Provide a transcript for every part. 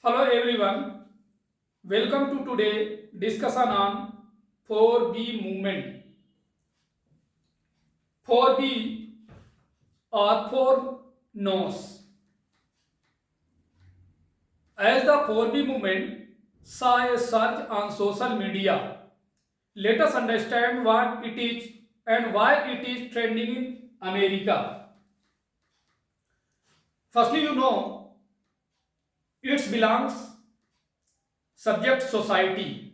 Hello everyone, welcome to today discussion on 4B movement. 4B or 4 No's. As the 4B movement saw a surge on social media, let us understand what it is and why it is trending in America. Firstly, it belongs subject society.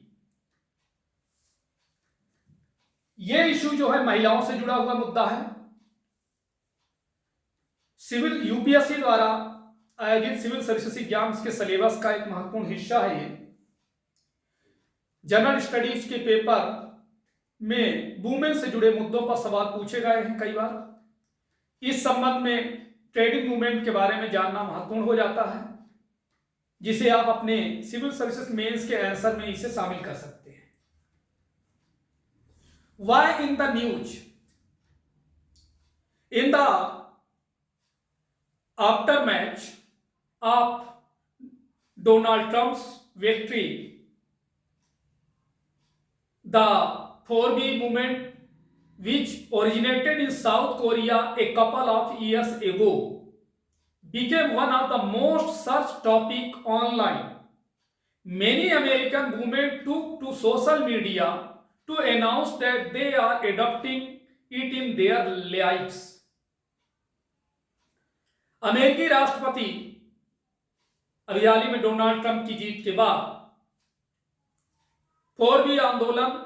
ये issue जो है महिलाओं से जुड़ा हुआ मुद्दा है। Civil UPSC द्वारा आयोजित सिविल सर्विसेज एग्जाम्स के सिलेबस का एक महत्वपूर्ण हिस्सा है। ये जनरल स्टडीज के पेपर में वुमेन से जुड़े मुद्दों पर सवाल पूछे गए हैं कई बार। इस संबंध में ट्रेडिंग मूवमेंट के बारे में जानना महत्वपूर्ण हो जाता है, जिसे आप अपने सिविल सर्विसेज मेंस के आंसर में इसे शामिल कर सकते हैं। Why in the news? In the aftermath of Donald Trump's victory, the 4B movement, which originated in South Korea a couple of years ago, became one of the most searched topic online. Many American women took to social media to announce that they are adopting it in their lives. अमेरिकी राष्ट्रपति अभी हाल ही में Donald Trump की जीत के बाद 4B आंदोलन,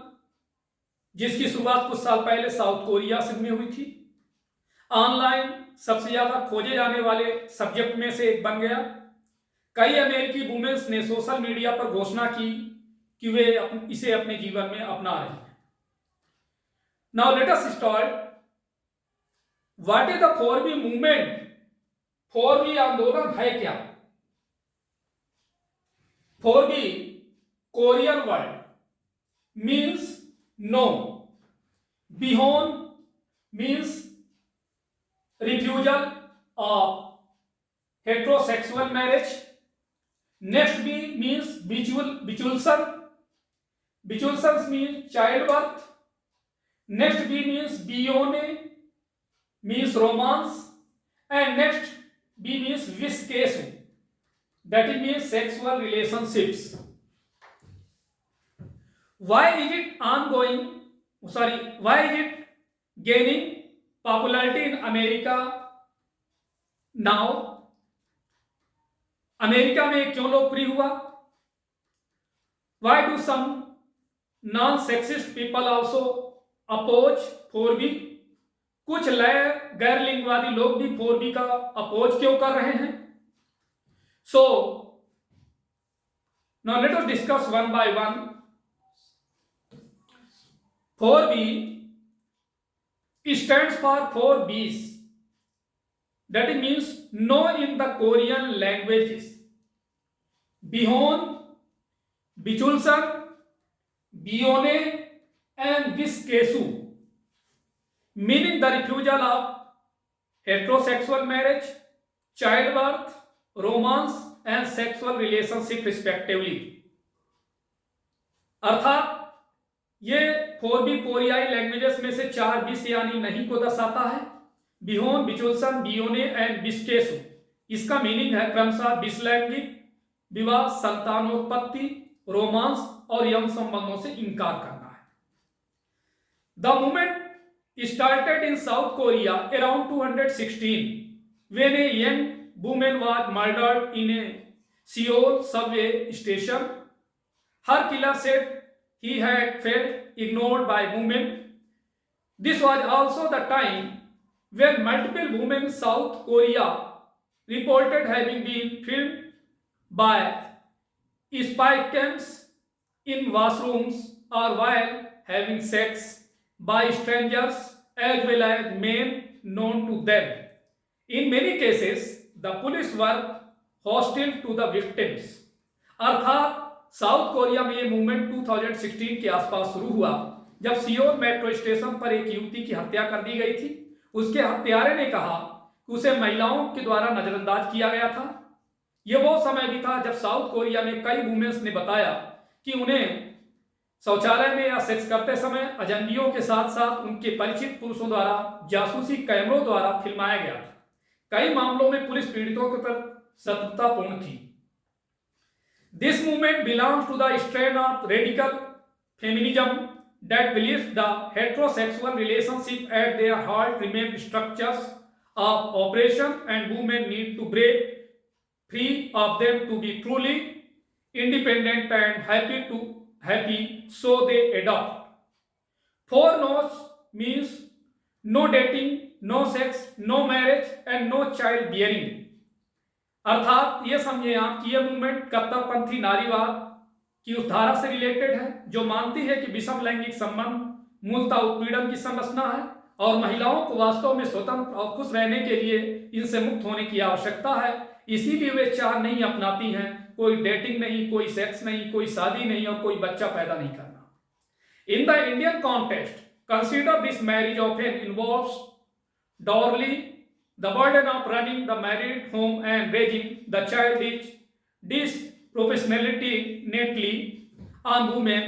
जिसकी शुरुआत कुछ साल पहले साउथ कोरिया में हुई थी, ऑनलाइन सबसे ज्यादा खोजे जाने वाले सब्जेक्ट में से एक बन गया। कई अमेरिकी वुमेन्स ने सोशल मीडिया पर घोषणा की कि वे इसे अपने जीवन में अपना रही हैं। Now let us start. What is the 4B movement? 4B आंदोलन है क्या? 4B Korean word means no, बिहोन means refusal of heterosexual marriage. Next B means bichulsan. Bichulsans means childbirth. Next B means bione means romance, and next B means viskesu, that it means sexual relationships. Why is it ongoing? Why is it gaining popularity in America now? America में क्यों लोकप्रिय हुआ? Why do some non-sexist people also oppose 4B? कुछ गैर लिंगवादी लोग भी 4B का oppose क्यों कर रहे हैं? So now let us discuss one by one. 4B stands for 4 B's. That it means no in the Korean languages. Bihon, bichulsan, bione, and viskesu, meaning the refusal of heterosexual marriage, childbirth, romance, and sexual relationship respectively. अर्थात ये 4B कोरियाई languages में से 4 बिस यानी नहीं को दर्शाता है। बिहोन, बिचुलसन, बियोने एंड बिस्केसु, इसका मीनिंग है क्रमशः विषलैंगिक, विवाह, संतानोत्पत्ति, रोमांस और यौन संबंधों से इनकार करना है। The movement started in south Korea around 216 when a young woman was murdered in a Seoul subway station. Her killer said he had felt ignored by women. This was also the time when multiple women in South Korea reported having been filmed by spy cams in washrooms or while having sex by strangers as well as men known to them. In many cases, the police were hostile to the victims. अर्थात south Korea में ये movement 2016 के आसपास शुरू हुआ, जब Seoul metro station पर एक युवती की हत्या कर दी गई थी। उसके हत्यारे ने कहा कि उसे महिलाओं के द्वारा नजरअंदाज किया गया था। ये वो समय भी था जब साउथ कोरिया में कई वुमेन्स ने बताया कि उन्हें शौचालय में या सेक्स करते समय अजनबियों के साथ साथ उनके परिचित पुरुषों द्वारा जासूसी कैमरों द्वारा फिल्माया गया था। कई मामलों में पुलिस पीड़ितों के प्रति सतर्कतापूर्ण थी। This movement belongs to the strain of radical feminism that believes the heterosexual relationship at their heart remain structures of oppression and women need to break free of them to be truly independent and happy so they adopt. Four no's means no dating, no sex, no marriage and no child bearing. अर्थात ये समझे आप कि यह movement कट्टरपंथी नारीवाद की उस धारा से रिलेटेड है जो मानती है कि विषम लैंगिक संबंध मूलतः उत्पीड़न की संरचना है और महिलाओं को वास्तव में स्वतंत्र और खुश रहने के लिए इनसे मुक्त होने की आवश्यकता है। इसीलिए वे चाह नहीं अपनाती हैं, कोई डेटिंग नहीं, कोई सेक्स नहीं, कोई शादी नहीं और कोई बच्चा पैदा नहीं करना। In the Indian context consider this marriage often involves dowry, the burden of running the married home and raising the child is disproportionately netly on women.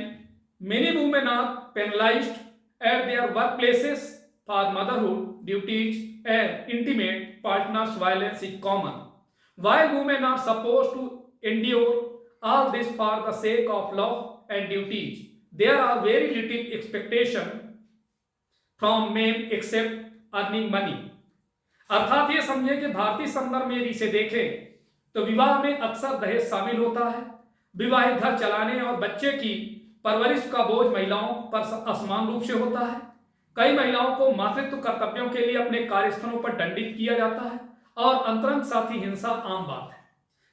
Many women are penalized at their workplaces for motherhood duties and intimate partners violence is common. While women are supposed to endure all this for the sake of love and duties, there are very little expectation from men except earning money. अर्थात ये समझे कि भारतीय संदर्भ में यदि इसे देखें तो विवाह में अक्सर दहेज शामिल होता है। विवाहित घर चलाने और बच्चे की परवरिश का बोझ महिलाओं पर असमान रूप से होता है। कई महिलाओं को मातृत्व कर्तव्यों के लिए अपने कार्यस्थलों पर दंडित किया जाता है और अंतरंग साथी हिंसा आम बात है,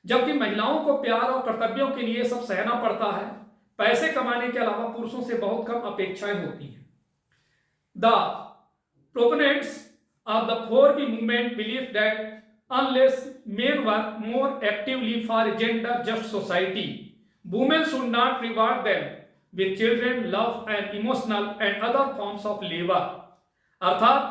जबकि महिलाओं को प्यार और कर्तव्यों के लिए सब सहना पड़ता है। पैसे कमाने के अलावा पुरुषों से बहुत कम अपेक्षाएं होती हैं। The proponents of the 4B movement believe that unless men work more actively for a gender-just society, women should not reward them with children, love and emotional and other forms of labor. अर्थात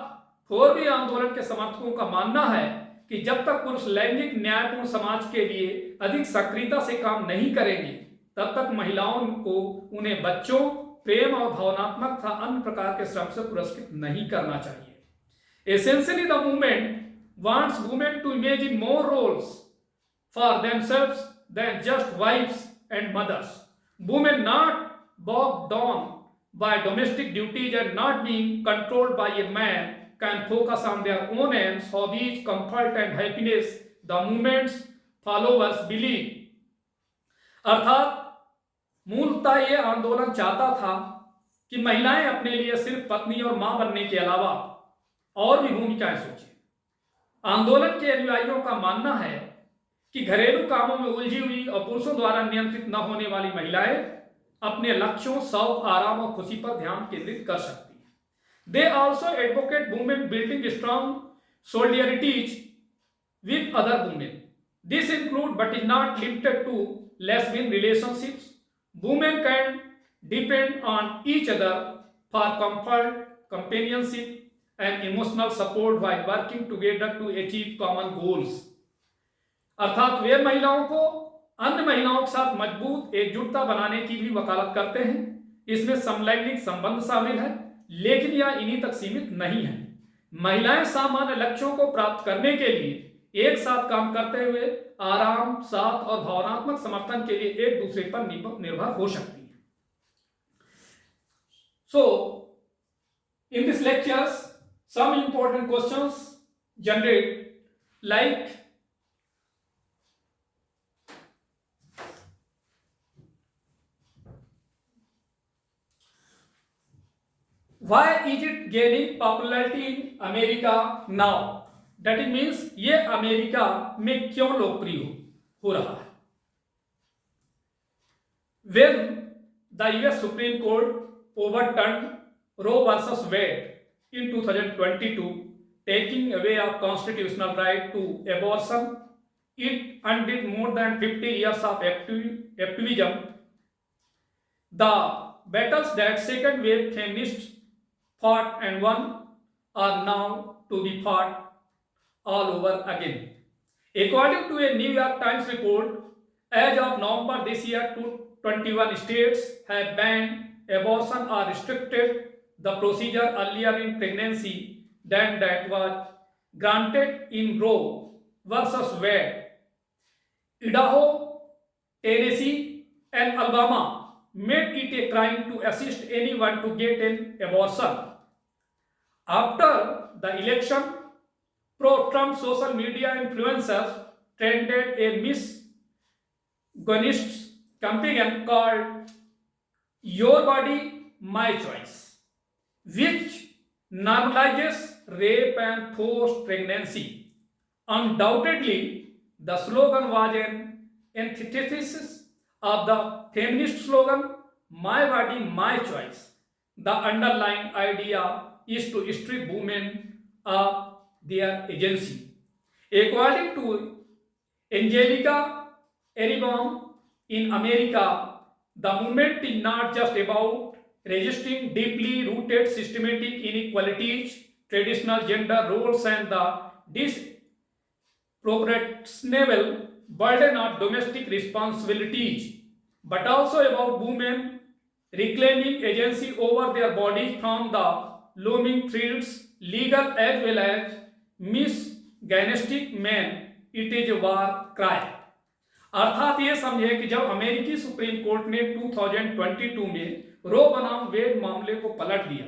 4B आंदोलन के समर्थकों का मानना है कि जब तक पुरुष लैंगिक न्यायपूर्ण समाज के लिए अधिक सक्रियता से काम नहीं करेंगे, तब तक महिलाओं को उन्हें बच्चों, प्रेम और भावनात्मक तथा अन्य प्रकार के श्रम से पुरस्कृत नहीं करना चाहिए। Essentially, the movement wants women to imagine more roles for themselves than just wives and mothers. Women not bogged down by domestic duties and not being controlled by a man can focus on their own aims, hobbies, comfort and happiness. The movement's followers believe. अर्थात मूलतः ये आंदोलन चाहता था कि महिलाएं अपने लिए सिर्फ पत्नी और मां बनने के अलावा और भी भूमिकाएं सोचें। आंदोलन के अनुयायियों का मानना है कि घरेलू कामों में उलझी हुई और पुरुषों द्वारा नियंत्रित न होने वाली महिलाएं अपने लक्ष्यों, शौक, आराम और खुशी पर ध्यान केंद्रित कर सकती हैं। They also advocate women building strong solidarities with other women. This include but is not limited to lesbian relationships. Women can depend on each other for comfort, companionship and emotional support while working together to achieve common goals. अर्थात वे महिलाओं को अन्य महिलाओं के साथ मजबूत एकजुटता बनाने की भी वकालत करते हैं। इसमें समलैंगिक संबंध शामिल है, लेकिन यह इन्हीं तक सीमित नहीं है। महिलाएं सामान्य लक्ष्यों को प्राप्त करने के लिए एक साथ काम करते हुए आराम, साथ और भावनात्मक समर्थन के लिए एक दूसरे पर निर्भर हो सकती है। So, in this lectures, some important questions generate like why is it gaining popularity in America now? That it means ये अमेरिका में क्यों लोकप्रिय हो रहा है? When the US Supreme Court overturned Roe versus Wade in 2022, taking away a constitutional right to abortion, it undid more than 50 years of activism. The battles that second wave feminists fought and won are now to be fought all over again. According to a New York Times report, as of November this year, 21 states have banned abortion or restricted the procedure earlier in pregnancy than that was granted in Roe versus Wade. Idaho, Tennessee, and Alabama made it a crime to assist anyone to get an abortion. After the election, pro-Trump social media influencers trended a misogynist campaign called Your Body, My Choice, which normalizes rape and forced pregnancy. Undoubtedly, the slogan was an antithesis of the feminist slogan, My Body, My Choice. The underlying idea is to strip women of their agency. According to Angelica Eribon, in America, the movement is not just about resisting deeply rooted systematic inequalities, traditional gender roles, and the disproportionate burden of domestic responsibilities, but also about women reclaiming agency over their bodies from the looming threats, legal as well as misogynistic men. It is a war cry. अर्थात ये समझे कि जब अमेरिकी supreme court ने 2022 में रो बनाम वेड मामले को पलट दिया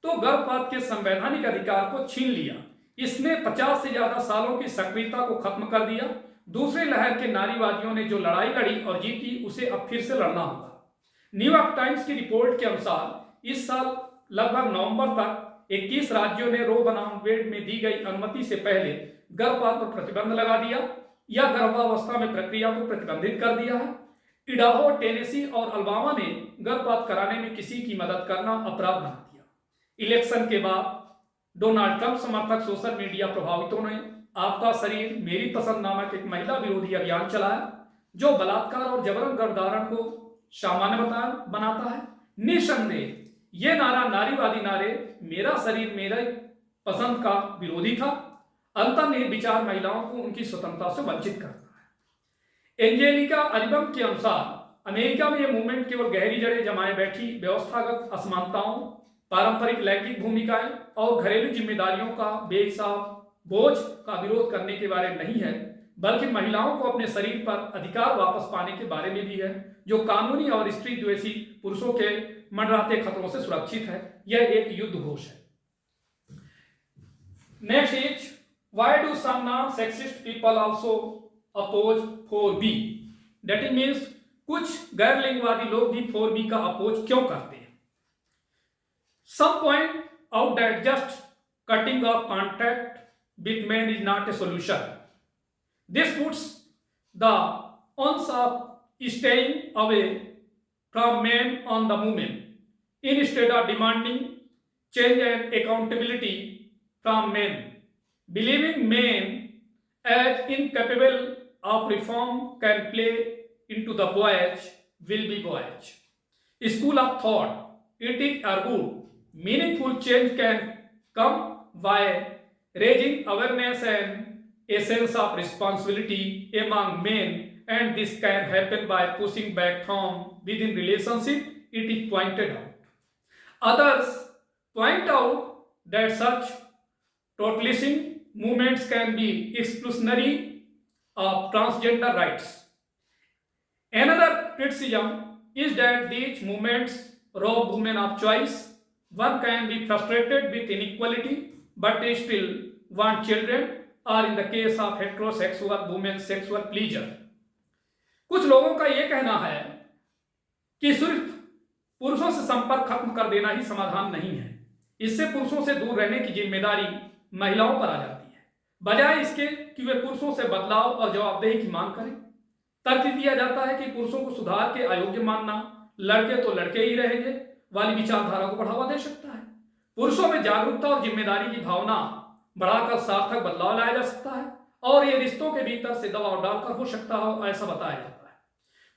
तो गर्भपात के संवैधानिक अधिकार को छीन लिया। इसने 50 से ज्यादा सालों की सक्रियता को खत्म कर दिया। दूसरी लहर के नारीवादियों ने जो लड़ाई लड़ी और जीती, उसे अब फिर से लड़ना होगा। न्यूयॉर्क टाइम्स की रिपोर्ट के अनुसार इस साल लगभग नवंबर तक 21 राज्यों ने रो बनाम वेड में दी गई अनुमति से पहले गर्भपात पर प्रतिबंध लगा दिया या गर्भावस्था में प्रक्रिया को प्रतिबंधित कर दिया है। इडाहो, टेनेसी और अल्बामा ने गर्भपात कराने में किसी की मदद करना अपराध बना दिया। इलेक्शन के बाद डोनाल्ड ट्रंप समर्थक सोशल मीडिया प्रभावितों ने आपका शरीर मेरी पसंद नामक एक महिला विरोधी अभियान चलाया जो बलात्कार और जबरन गर्भधारण को सामान्य बनाता है। निसंदेह ये नारा नारीवादी नारे मेरा शरीर मेरे पसंद का विरोधी था। अंतर्निहित विचार महिलाओं को उनकी स्वतंत्रता से वंचित करता है। एंजेलिका अरिबम के अनुसार अमेरिका में यह मूवमेंट केवल गहरी जड़ें जमाए बैठी व्यवस्थागत असमानताओं, पारंपरिक लैंगिक भूमिकाएं और घरेलू जिम्मेदारियों का बेहिसाब बोझ का विरोध करने के बारे में नहीं है, बल्कि महिलाओं को अपने शरीर पर अधिकार वापस पाने के बारे में भी है, जो कानूनी और स्त्री द्वेषी पुरुषों के मंडराते खतरों से सुरक्षित है। यह एक युद्ध घोष है। Next is why do some non-sexist people also oppose 4B? That means कुछ गैर लिंगवादी लोग भी 4B का अपोज क्यों करते हैं? Some point out that just cutting off contact with men is not a solution. This puts the onus of staying away from men on the women instead of demanding change and accountability from men. Believing men as incapable of reform can play into the voyage will be voyage. School of thought. It is argued meaningful change can come by raising awareness and a sense of responsibility among men, and this can happen by pushing back from within relationship. It is pointed out. Others point out that such totalitarism movements can be exclusionary of transgender rights. Another criticism is that these movements rob women of choice. One can be frustrated with inequality but they still want children, or in the case of heterosexual women, sexual pleasure. कुछ लोगों का यह कहना है कि सिर्फ पुरुषों से संपर्क खत्म कर देना ही समाधान नहीं है। इससे पुरुषों से दूर रहने की जिम्मेदारी महिलाओं पर आ जाती है, बजाय इसके कि वे पुरुषों से बदलाव और जवाबदेही की मांग करें। तर्क दिया जाता है कि पुरुषों को सुधार के अयोग्य मानना लड़के तो लड़के ही रहेंगे वाली विचारधारा को बढ़ावा दे सकता है। पुरुषों में जागरूकता और जिम्मेदारी की भावना बढ़ाकर सार्थक बदलाव लाया जा सकता है और ये रिश्तों के भीतर से दबाव डालकर हो सकता हो, ऐसा बताया जाता है।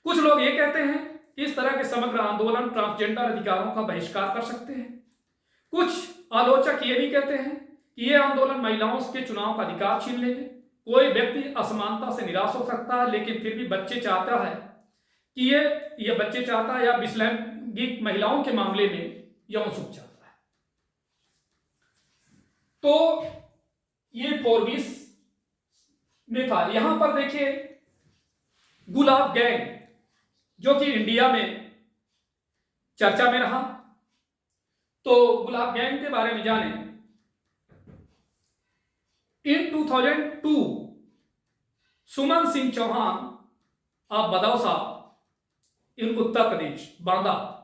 कुछ लोग ये कहते हैं कि इस तरह के समग्र आंदोलन ट्रांसजेंडर अधिकारों का बहिष्कार कर सकते हैं। कुछ आलोचक ये भी कहते हैं कि ये आंदोलन महिलाओं के चुनाव का अधिकार छीन लेंगे। कोई व्यक्ति असमानता से निराश हो सकता है, लेकिन फिर भी बच्चे चाहता है कि ये बच्चे चाहता है या विकलांगिक महिलाओं के मामले में यौन सुख चाहता है। तो ये फोरबिस में था। यहां पर देखिए गुलाब गैंग, जो कि इंडिया में चर्चा में रहा। तो गुलाब गैंग के बारे में जाने। In 2002 Suman Singh Chauhan of Badausa in Uttar Pradesh, Banda,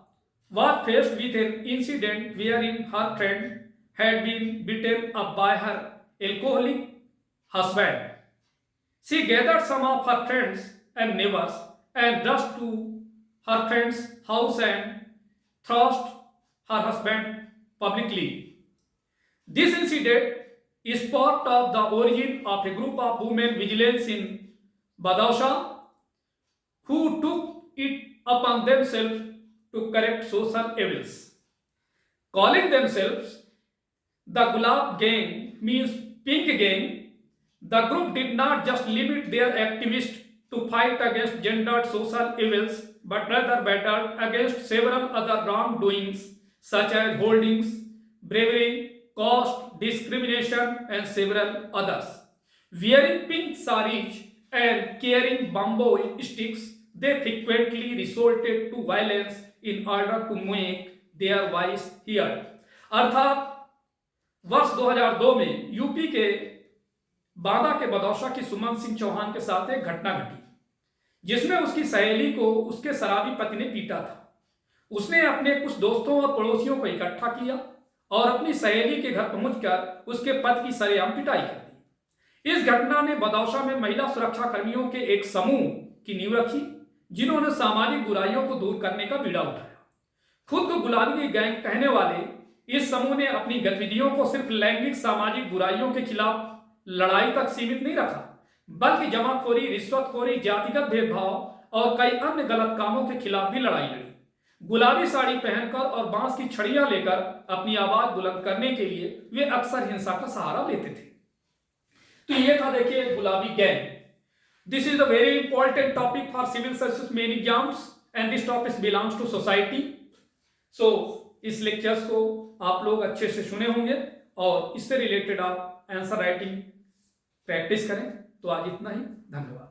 was faced with an incident wherein her friend had been beaten up by her alcoholic husband. She gathered some of her friends and neighbors and rushed to her friend's house and thrashed her husband publicly. This incident is part of the origin of a group of women vigilance in Badausha who took it upon themselves to correct social evils. Calling themselves the Gulab Gang means Pink Gang, the group did not just limit their activists to fight against gendered social evils, but rather battled against several other wrongdoings such as holdings, bravery, caste, discrimination, and several others. Wearing pink saris and carrying bamboo sticks, they frequently resorted to violence in order to make their voice heard. अर्थात वर्ष 2002 में UP के बांदा के बदौशा की सुमन सिंह चौहान के साथ एक घटना घटी, जिसमें उसकी सहेली को उसके शराबी पति ने पीटा था। उसने अपने कुछ दोस्तों और पड़ोसियों को इकट्ठा किया और अपनी सहेली के घर पहुंचकर उसके पति की सरेआम पिटाई कर दी। इस घटना ने बदौशा में महिला सुरक्षा कर्मियों के एक समूह की नींव रखी, जिन्होंने सामाजिक बुराइयों को दूर करने का बीड़ा उठाया। खुद को गुलाबी गैंग कहने वाले इस समूह ने अपनी गतिविधियों को सिर्फ लैंगिक सामाजिक बुराइयों के खिलाफ लड़ाई तक सीमित नहीं रखा, बल्कि जमाखोरी, रिश्वतखोरी, जातिगत भेदभाव और कई अन्य गलत कामों के खिलाफ भी लड़ाई लड़ी। गुलाबी साड़ी पहनकर और बांस की छड़ियां लेकर अपनी आवाज बुलंद करने के लिए वे अक्सर हिंसा का सहारा लेते थे। तो ये था देखिए गुलाबी gang. This is a very important topic for civil service main exams and this topic belongs to society. So इस लेक्चर्स को आप लोग अच्छे से सुने होंगे और इससे रिलेटेड आप आंसर राइटिंग प्रैक्टिस करें। तो आज इतना ही, धन्यवाद।